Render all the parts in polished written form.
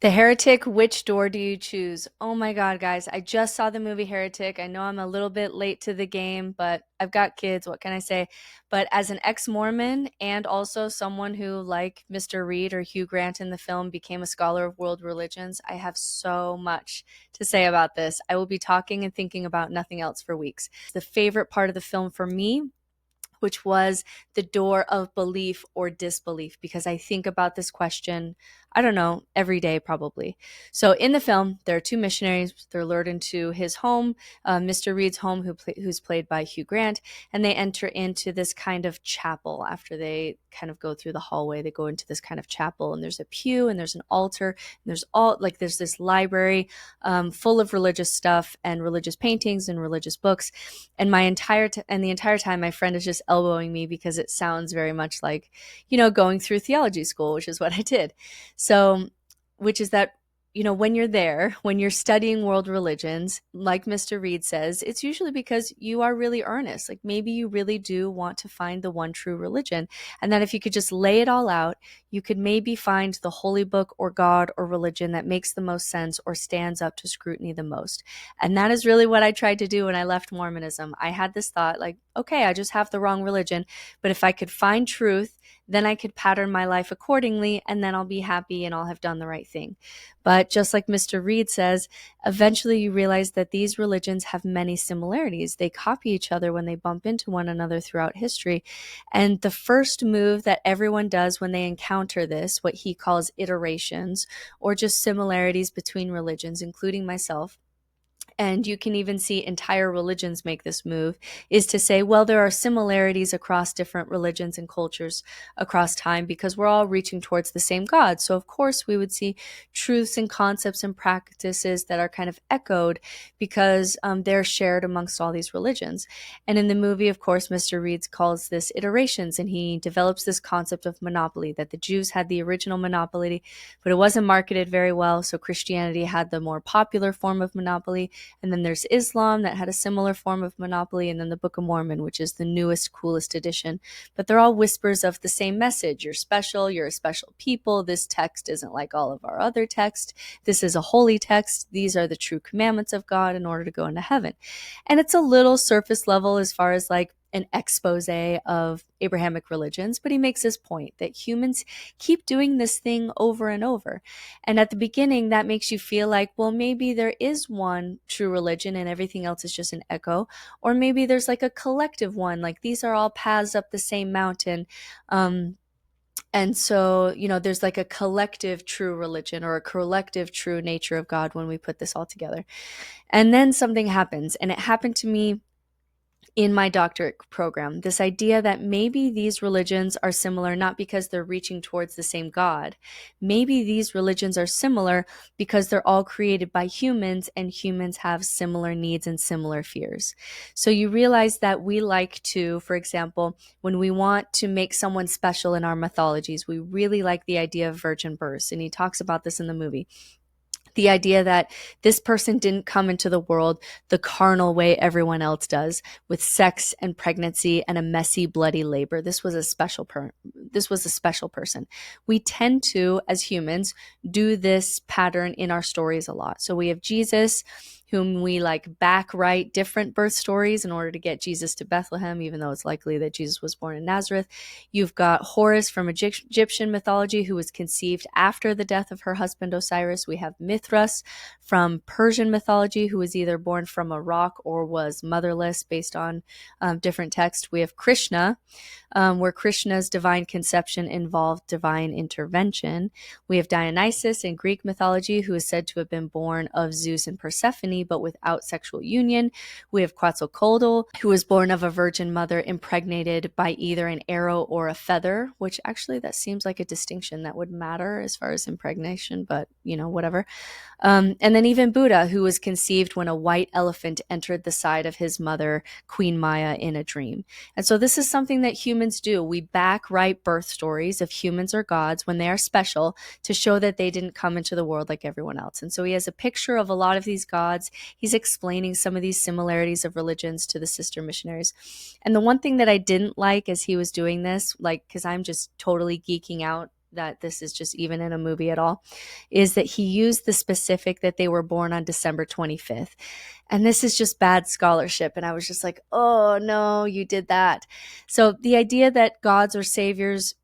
The Heretic, which door do you choose? Oh my God, guys, I just saw the movie Heretic. I know I'm a little bit late to the game, but I've got kids. What can I say? But as an ex-Mormon and also someone who, like Mr. Reed or Hugh Grant in the film, became a scholar of world religions, I have so much to say about this. I will be talking and thinking about nothing else for weeks. The favorite part of the film for me, which was the door of belief or disbelief, because I think about this question, I don't know, every day probably. So in the film, there are two missionaries. They're lured into his home, Mr. Reed's home, who's played by Hugh Grant, and they enter into this kind of chapel. After they kind of go through the hallway, they go into this kind of chapel, and there's a pew, and there's an altar, and there's this library full of religious stuff and religious paintings and religious books. And the entire time, my friend is just elbowing me because it sounds very much like, going through theology school, which is what I did. So, which is that, when you're there, when you're studying world religions, like Mr. Reed says, it's usually because you are really earnest. Like maybe you really do want to find the one true religion. And that if you could just lay it all out, you could maybe find the holy book or God or religion that makes the most sense or stands up to scrutiny the most. And that is really what I tried to do when I left Mormonism. I had this thought like, okay, I just have the wrong religion, but if I could find truth, then I could pattern my life accordingly, and then I'll be happy and I'll have done the right thing. But just like Mr. Reed says, eventually you realize that these religions have many similarities. They copy each other when they bump into one another throughout history. And the first move that everyone does when they encounter this, what he calls iterations, or just similarities between religions, including myself, and you can even see entire religions make this move, is to say, well, there are similarities across different religions and cultures across time because we're all reaching towards the same God. So, of course, we would see truths and concepts and practices that are kind of echoed because they're shared amongst all these religions. And in the movie, of course, Mr. Reed calls this iterations, and he develops this concept of monopoly, that the Jews had the original monopoly, but it wasn't marketed very well. So Christianity had the more popular form of monopoly. And then there's Islam that had a similar form of monopoly, and then the Book of Mormon, which is the newest, coolest edition. But they're all whispers of the same message. You're special. You're a special people. This text isn't like all of our other texts. This is a holy text. These are the true commandments of God in order to go into heaven. And it's a little surface level as far as like an expose of Abrahamic religions, but he makes his point that humans keep doing this thing over and over. And at the beginning, that makes you feel like, well, maybe there is one true religion and everything else is just an echo. Or maybe there's like a collective one, like these are all paths up the same mountain. And so, there's like a collective true religion or a collective true nature of God when we put this all together. And then something happens, and it happened to me in my doctorate program, this idea that maybe these religions are similar not because they're reaching towards the same God. Maybe these religions are similar because they're all created by humans, and humans have similar needs and similar fears. So you realize that we like to, for example, when we want to make someone special in our mythologies, we really like the idea of virgin births. And he talks about this in the movie. The idea that this person didn't come into the world the carnal way everyone else does, with sex and pregnancy and a messy, bloody labor. This was a special person. We tend to, as humans, do this pattern in our stories a lot. So we have Jesus, whom we like back write different birth stories in order to get Jesus to Bethlehem, even though it's likely that Jesus was born in Nazareth. You've got Horus from Egyptian mythology, who was conceived after the death of her husband Osiris. We have Mithras from Persian mythology, who was either born from a rock or was motherless based on different texts. We have Krishna, where Krishna's divine conception involved divine intervention. We have Dionysus in Greek mythology, who is said to have been born of Zeus and Persephone, but without sexual union. We have Quetzalcoatl, who was born of a virgin mother impregnated by either an arrow or a feather, which actually that seems like a distinction that would matter as far as impregnation, but whatever. And then even Buddha, who was conceived when a white elephant entered the side of his mother, Queen Maya, in a dream. And so this is something that humans do. We back write birth stories of humans or gods when they are special to show that they didn't come into the world like everyone else. And so he has a picture of a lot of these gods. He's explaining some of these similarities of religions to the sister missionaries. And the one thing that I didn't like as he was doing this, like, because I'm just totally geeking out that this is just even in a movie at all, is that he used the specific that they were born on December 25th. And this is just bad scholarship. And I was just like, oh no, you did that. So the idea that gods or saviors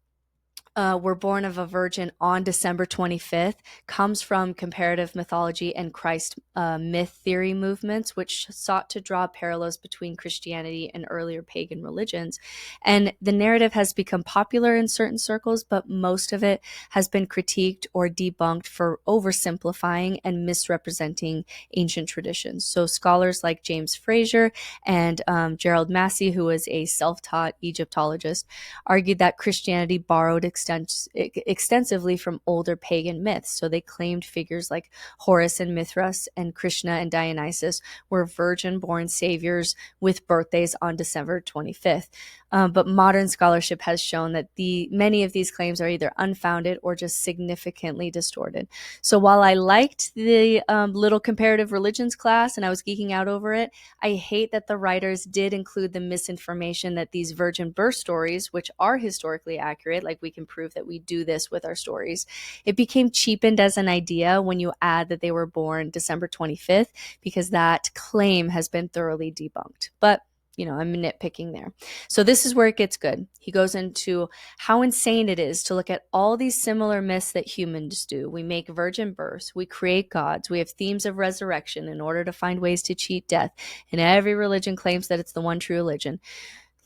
were born of a virgin on December 25th comes from comparative mythology and Christ myth theory movements, which sought to draw parallels between Christianity and earlier pagan religions. And the narrative has become popular in certain circles, but most of it has been critiqued or debunked for oversimplifying and misrepresenting ancient traditions. So scholars like James Frazer and Gerald Massey, who was a self-taught Egyptologist, argued that Christianity borrowed extensively from older pagan myths. So they claimed figures like Horus and Mithras and Krishna and Dionysus were virgin-born saviors with birthdays on December 25th. But modern scholarship has shown that many of these claims are either unfounded or just significantly distorted. So while I liked the little comparative religions class and I was geeking out over it, I hate that the writers did include the misinformation that these virgin birth stories, which are historically accurate, like we can prove that we do this with our stories, it became cheapened as an idea when you add that they were born December 25th, because that claim has been thoroughly debunked. But I'm nitpicking there. So this is where it gets good. He goes into how insane it is to look at all these similar myths that humans do. We make virgin births. We create gods. We have themes of resurrection in order to find ways to cheat death. And every religion claims that it's the one true religion.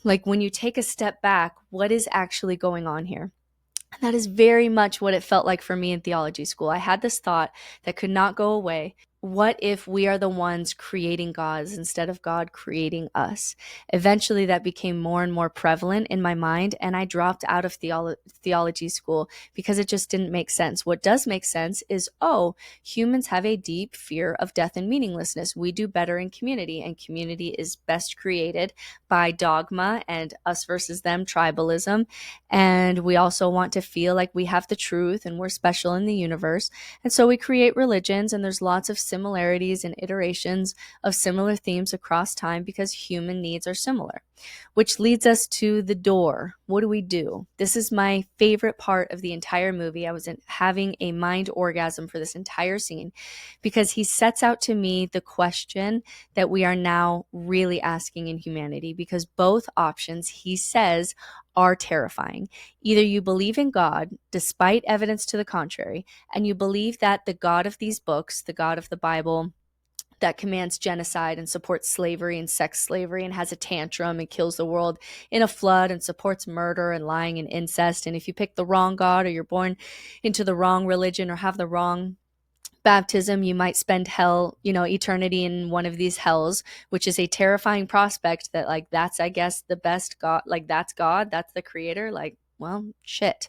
Like, when you take a step back, what is actually going on here? And that is very much what it felt like for me in theology school. I had this thought that could not go away. What if we are the ones creating gods instead of God creating us? Eventually, that became more and more prevalent in my mind, and I dropped out of theology school because it just didn't make sense. What does make sense is, humans have a deep fear of death and meaninglessness. We do better in community, and community is best created by dogma and us versus them tribalism. And we also want to feel like we have the truth and we're special in the universe. And so we create religions, and there's lots of similarities and iterations of similar themes across time because human needs are similar. Which leads us to the door. What do we do? This is my favorite part of the entire movie. I was having a mind orgasm for this entire scene because he sets out to me the question that we are now really asking in humanity, because both options, he says, are terrifying. Either you believe in God, despite evidence to the contrary, and you believe that the God of these books, the God of the Bible, that commands genocide and supports slavery and sex slavery and has a tantrum and kills the world in a flood and supports murder and lying and incest. And if you pick the wrong God, or you're born into the wrong religion, or have the wrong baptism, you might spend eternity in one of these hells, which is a terrifying prospect that, like, that's, I guess, the best God, like, that's God, that's the creator. Like, well, shit.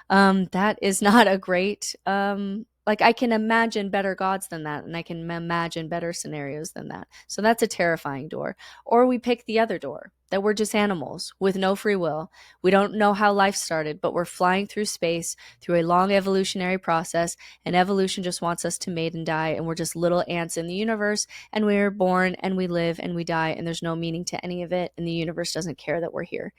That is not a great, I can imagine better gods than that, and I can imagine better scenarios than that. So that's a terrifying door. Or we pick the other door, that we're just animals with no free will. We don't know how life started, but we're flying through space through a long evolutionary process, and evolution just wants us to mate and die, and we're just little ants in the universe, and we're born and we live and we die, and there's no meaning to any of it, and the universe doesn't care that we're here.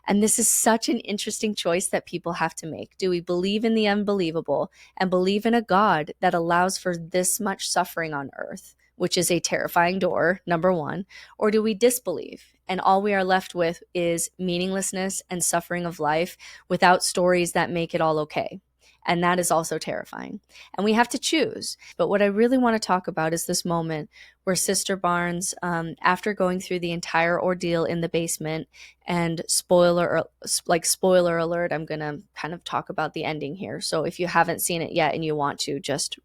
And this is such an interesting choice that people have to make. Do we believe in the unbelievable and believe in a God that allows for this much suffering on earth, which is a terrifying door, number one, or do we disbelieve? And all we are left with is meaninglessness and suffering of life without stories that make it all okay. And that is also terrifying. And we have to choose. But what I really want to talk about is this moment where Sister Barnes, after going through the entire ordeal in the basement, and spoiler alert, I'm going to kind of talk about the ending here. So if you haven't seen it yet and you want to, just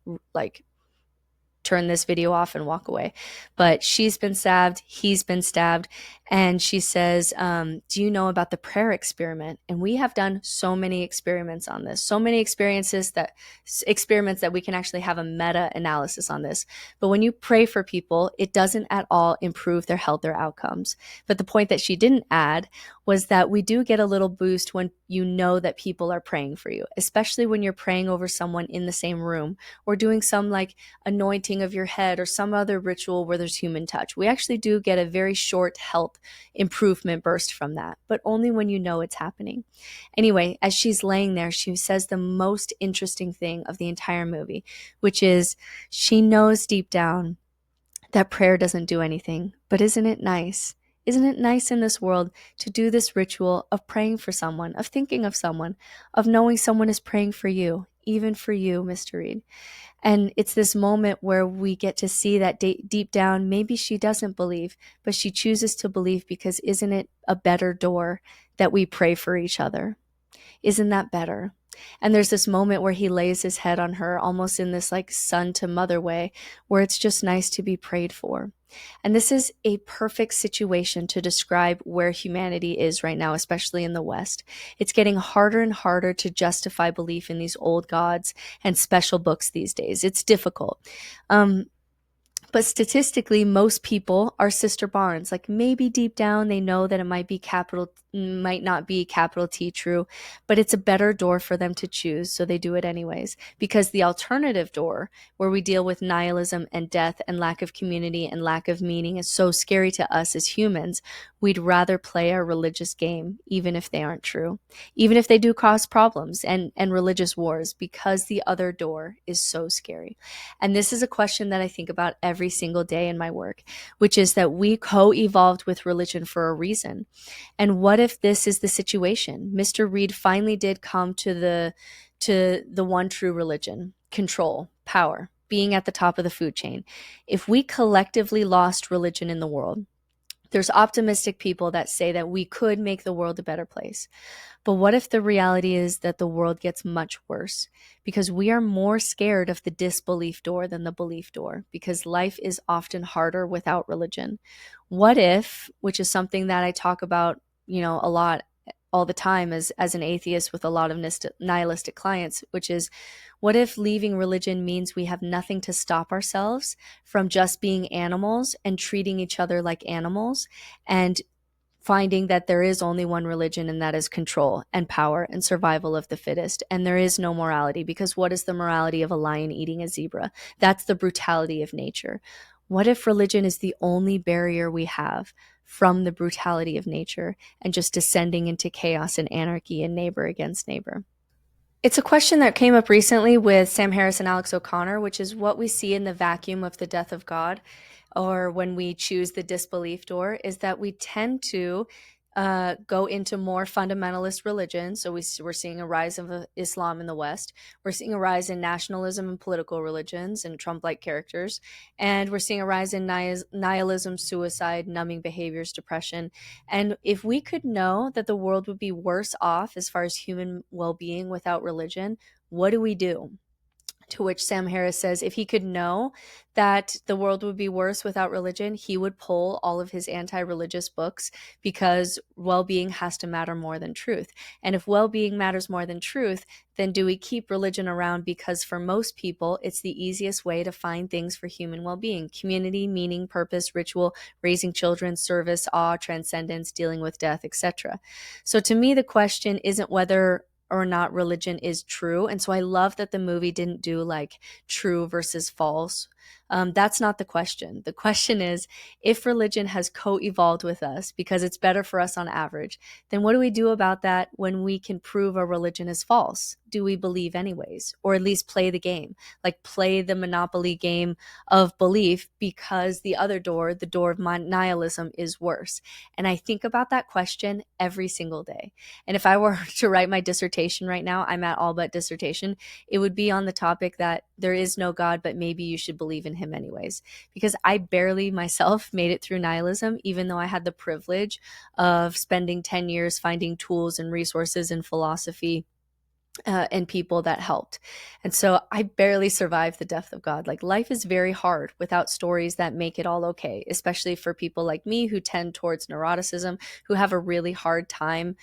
turn this video off and walk away. But she's been stabbed, he's been stabbed, and she says, do you know about the prayer experiment? And we have done so many experiments on this, so many experiments that we can actually have a meta-analysis on this. But when you pray for people, it doesn't at all improve their health or outcomes. But the point that she didn't add was that we do get a little boost when you know that people are praying for you, especially when you're praying over someone in the same room, or doing some anointing of your head or some other ritual where there's human touch. We actually do get a very short health health improvement burst from that, but only when you know it's happening. Anyway, as she's laying there, she says the most interesting thing of the entire movie, which is she knows deep down that prayer doesn't do anything. But isn't it nice? Isn't it nice in this world to do this ritual of praying for someone, of thinking of someone, of knowing someone is praying for you, even for you, Mr. Reed? And it's this moment where we get to see that deep down, maybe she doesn't believe, but she chooses to believe because isn't it a better door that we pray for each other? Isn't that better? And there's this moment where he lays his head on her, almost in this like son to mother way, where it's just nice to be prayed for. And this is a perfect situation to describe where humanity is right now, especially in the West. It's getting harder and harder to justify belief in these old gods and special books these days. It's difficult. But statistically, most people are Sister Barnes. Like maybe deep down they know that it might not be capital T true, but it's a better door for them to choose, so they do it anyways. Because the alternative door, where we deal with nihilism and death and lack of community and lack of meaning, is so scary to us as humans. We'd rather play our religious game, even if they aren't true, even if they do cause problems and religious wars, because the other door is so scary. And this is a question that I think about every single day in my work, which is that we co-evolved with religion for a reason. And what if this is the situation? Mr. Reed finally did come to the one true religion: control, power, being at the top of the food chain. If we collectively lost religion in the world, there's optimistic people that say that we could make the world a better place. But what if the reality is that the world gets much worse because we are more scared of the disbelief door than the belief door, because life is often harder without religion? What if, which is something that I talk about, a lot all the time as an atheist with a lot of nihilistic clients, which is, what if leaving religion means we have nothing to stop ourselves from just being animals and treating each other like animals, and finding that there is only one religion, and that is control and power and survival of the fittest, and there is no morality? Because what is the morality of a lion eating a zebra? That's the brutality of nature. What if religion is the only barrier we have from the brutality of nature and just descending into chaos and anarchy and neighbor against neighbor? It's a question that came up recently with Sam Harris and Alex O'Connor, which is what we see in the vacuum of the death of God, or when we choose the disbelief door, is that we tend to go into more fundamentalist religions. So we're seeing a rise of Islam in the West. We're seeing a rise in nationalism and political religions and Trump-like characters. And we're seeing a rise in nihilism, suicide, numbing behaviors, depression. And if we could know that the world would be worse off as far as human well-being without religion, what do we do? To which Sam Harris says if he could know that the world would be worse without religion, he would pull all of his anti-religious books, because well-being has to matter more than truth. And if well-being matters more than truth, then do we keep religion around? Because for most people, it's the easiest way to find things for human well-being: community, meaning, purpose, ritual, raising children, service, awe, transcendence, dealing with death, etc. So to me, the question isn't whether or not religion is true. And so I love that the movie didn't do like true versus false. That's not the question. The question is, if religion has co-evolved with us because it's better for us on average, then what do we do about that when we can prove a religion is false? Do we believe anyways? Or at least play the game, like play the monopoly game of belief, because the other door, the door of nihilism, is worse? And I think about that question every single day. And if I were to write my dissertation right now, I'm at all but dissertation, it would be on the topic that there is no God, but maybe you should believe in him anyways. Because I barely myself made it through nihilism, even though I had the privilege of spending 10 years finding tools and resources and philosophy and people that helped. And so I barely survived the death of God. Like, life is very hard without stories that make it all okay, especially for people like me who tend towards neuroticism, who have a really hard time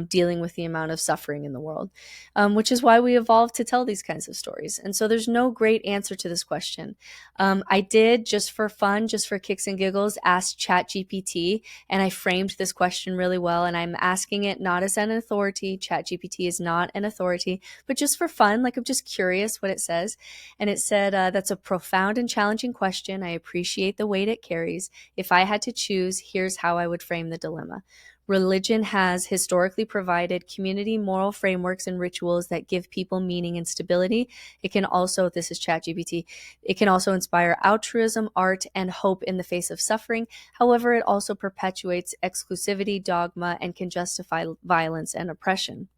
dealing with the amount of suffering in the world, which is why we evolved to tell these kinds of stories. And so there's no great answer to this question. I did, just for fun, just for kicks and giggles, ask ChatGPT, and I framed this question really well. And I'm asking it not as an authority. ChatGPT is not an authority. authority, but just for fun, like I'm just curious what it says. And it said, that's a profound and challenging question. I appreciate the weight it carries. If I had to choose, here's how I would frame the dilemma. Religion has historically provided community moral frameworks and rituals that give people meaning and stability. It can also, this is ChatGPT, it can also inspire altruism, art, and hope in the face of suffering. However, it also perpetuates exclusivity, dogma, and can justify violence and oppression.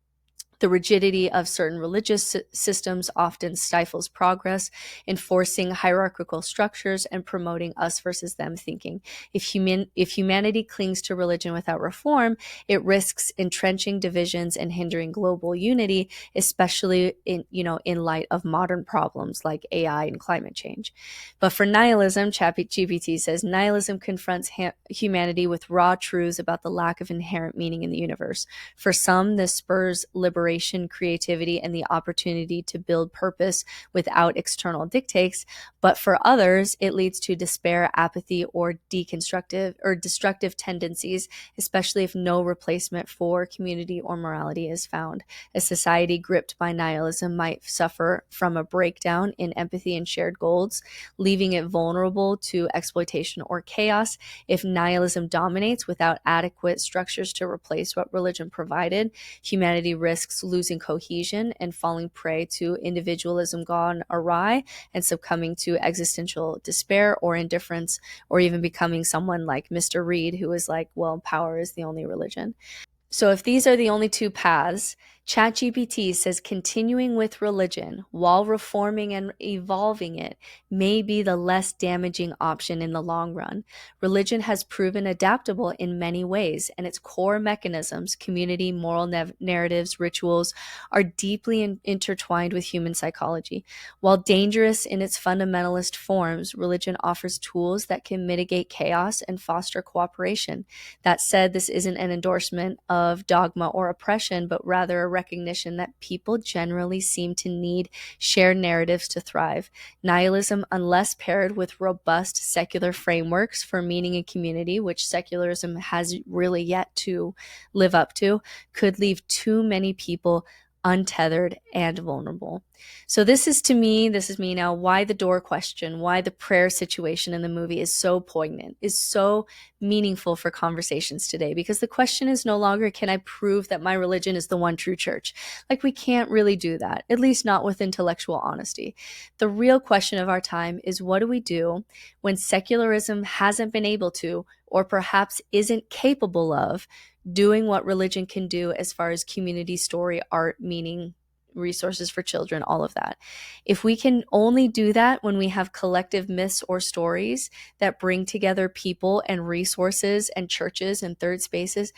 The rigidity of certain religious systems often stifles progress, enforcing hierarchical structures and promoting us versus them thinking. If humanity clings to religion without reform, it risks entrenching divisions and hindering global unity, especially in light of modern problems like AI and climate change. But for nihilism, ChatGPT says nihilism confronts humanity with raw truths about the lack of inherent meaning in the universe. For some, this spurs liberation, creativity, and the opportunity to build purpose without external dictates. But for others, it leads to despair, apathy, or destructive tendencies, especially if no replacement for community or morality is found. A society gripped by nihilism might suffer from a breakdown in empathy and shared goals, leaving it vulnerable to exploitation or chaos. If nihilism dominates without adequate structures to replace what religion provided, humanity risks losing cohesion and falling prey to individualism gone awry and succumbing to existential despair or indifference, or even becoming someone like Mr. Reed, who is like, well, power is the only religion. So if these are the only two paths, ChatGPT says continuing with religion while reforming and evolving it may be the less damaging option in the long run. Religion has proven adaptable in many ways, and its core mechanisms, community, moral narratives, rituals, are deeply intertwined with human psychology. While dangerous in its fundamentalist forms, religion offers tools that can mitigate chaos and foster cooperation. That said, this isn't an endorsement of dogma or oppression, but rather a recognition that people generally seem to need shared narratives to thrive. Nihilism, unless paired with robust secular frameworks for meaning and community, which secularism has really yet to live up to, could leave too many people untethered and vulnerable. So this is me now, why the door question, why the prayer situation in the movie is so poignant, is so meaningful for conversations today, because the question is no longer, can I prove that my religion is the one true church? Like, we can't really do that, at least not with intellectual honesty. The real question of our time is, what do we do when secularism hasn't been able to, or perhaps isn't capable of, doing what religion can do as far as community, story, art, meaning, resources for children, all of that. If we can only do that when we have collective myths or stories that bring together people and resources and churches and third spaces,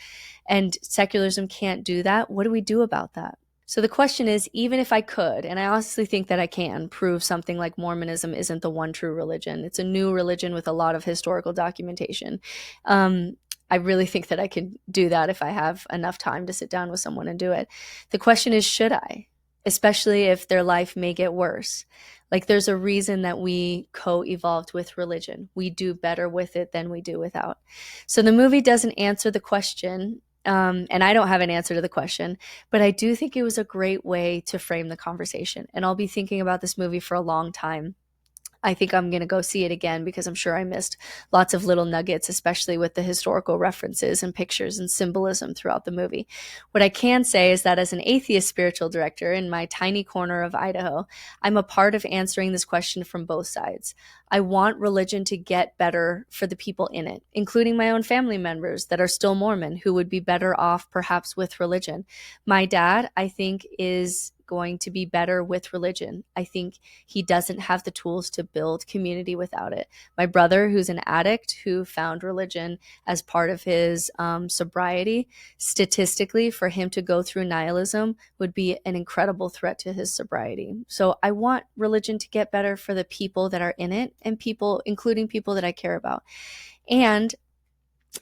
and secularism can't do that, what do we do about that? So the question is, even if I could, and I honestly think that I can, prove something like Mormonism isn't the one true religion, it's a new religion with a lot of historical documentation. I really think that I can do that if I have enough time to sit down with someone and do it. The question is, should I? Especially if their life may get worse. Like, there's a reason that we co-evolved with religion. We do better with it than we do without. So the movie doesn't answer the question, and I don't have an answer to the question, but I do think it was a great way to frame the conversation. And I'll be thinking about this movie for a long time. I think I'm going to go see it again because I'm sure I missed lots of little nuggets, especially with the historical references and pictures and symbolism throughout the movie. What I can say is that as an atheist spiritual director in my tiny corner of Idaho, I'm a part of answering this question from both sides. I want religion to get better for the people in it, including my own family members that are still Mormon, who would be better off perhaps with religion. My dad, I think, is going to be better with religion. I think he doesn't have the tools to build community without it. My brother, who's an addict, who found religion as part of his sobriety, statistically, for him to go through nihilism would be an incredible threat to his sobriety. So I want religion to get better for the people that are in it, and people, including people that I care about. And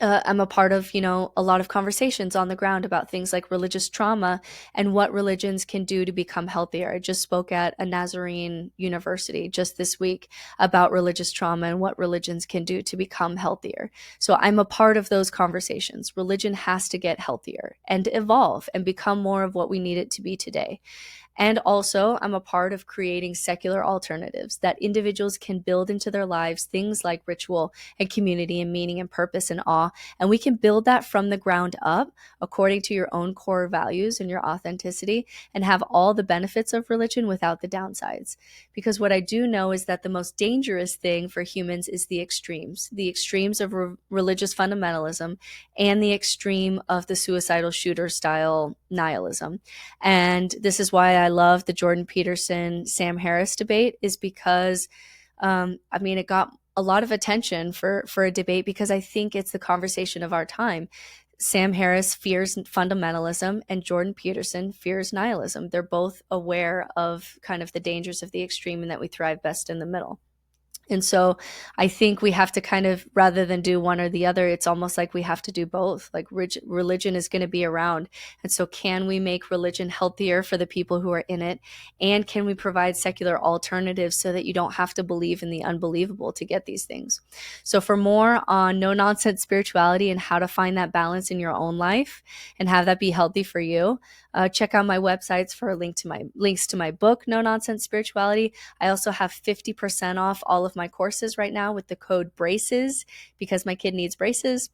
I'm a part of, a lot of conversations on the ground about things like religious trauma and what religions can do to become healthier. I just spoke at a Nazarene university just this week about religious trauma and what religions can do to become healthier. So I'm a part of those conversations. Religion has to get healthier and evolve and become more of what we need it to be today. And also, I'm a part of creating secular alternatives that individuals can build into their lives, things like ritual and community and meaning and purpose and awe. And we can build that from the ground up according to your own core values and your authenticity, and have all the benefits of religion without the downsides. Because what I do know is that the most dangerous thing for humans is the extremes of religious fundamentalism and the extreme of the suicidal shooter style nihilism. And this is why I love the Jordan Peterson Sam Harris debate, is because it got a lot of attention for a debate because I think it's the conversation of our time. Sam Harris fears fundamentalism and Jordan Peterson fears nihilism. They're both aware of kind of the dangers of the extreme and that we thrive best in the middle. And so I think we have to kind of, rather than do one or the other, it's almost like we have to do both. Like religion is going to be around. And so can we make religion healthier for the people who are in it? And can we provide secular alternatives so that you don't have to believe in the unbelievable to get these things? So for more on no nonsense spirituality and how to find that balance in your own life and have that be healthy for you, check out my websites for links to my book, No Nonsense Spirituality. I also have 50% off all of my courses right now with the code BRACES because my kid needs braces.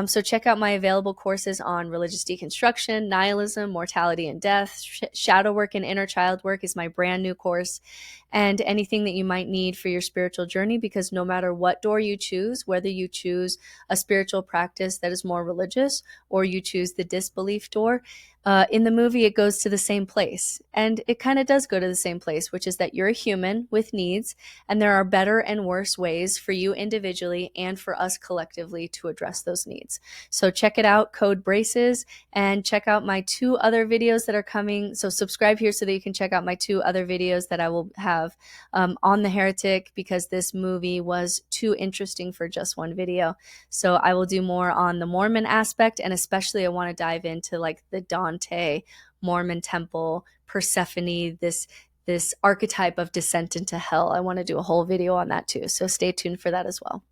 So check out my available courses on religious deconstruction, nihilism, mortality and death, shadow work and inner child work is my brand new course, and anything that you might need for your spiritual journey, because no matter what door you choose, whether you choose a spiritual practice that is more religious or you choose the disbelief door, in the movie, it goes to the same place. And it kind of does go to the same place, which is that you're a human with needs, and there are better and worse ways for you individually and for us collectively to address those needs. So check it out, code BRACES, and check out my 2 other videos that are coming. So subscribe here so that you can check out my 2 other videos that I will have on the Heretic, because this movie was too interesting for just one video. So I will do more on the Mormon aspect, and especially I want to dive into like the Dante Mormon temple, Persephone, this archetype of descent into hell. I want to do a whole video on that too. So stay tuned for that as well.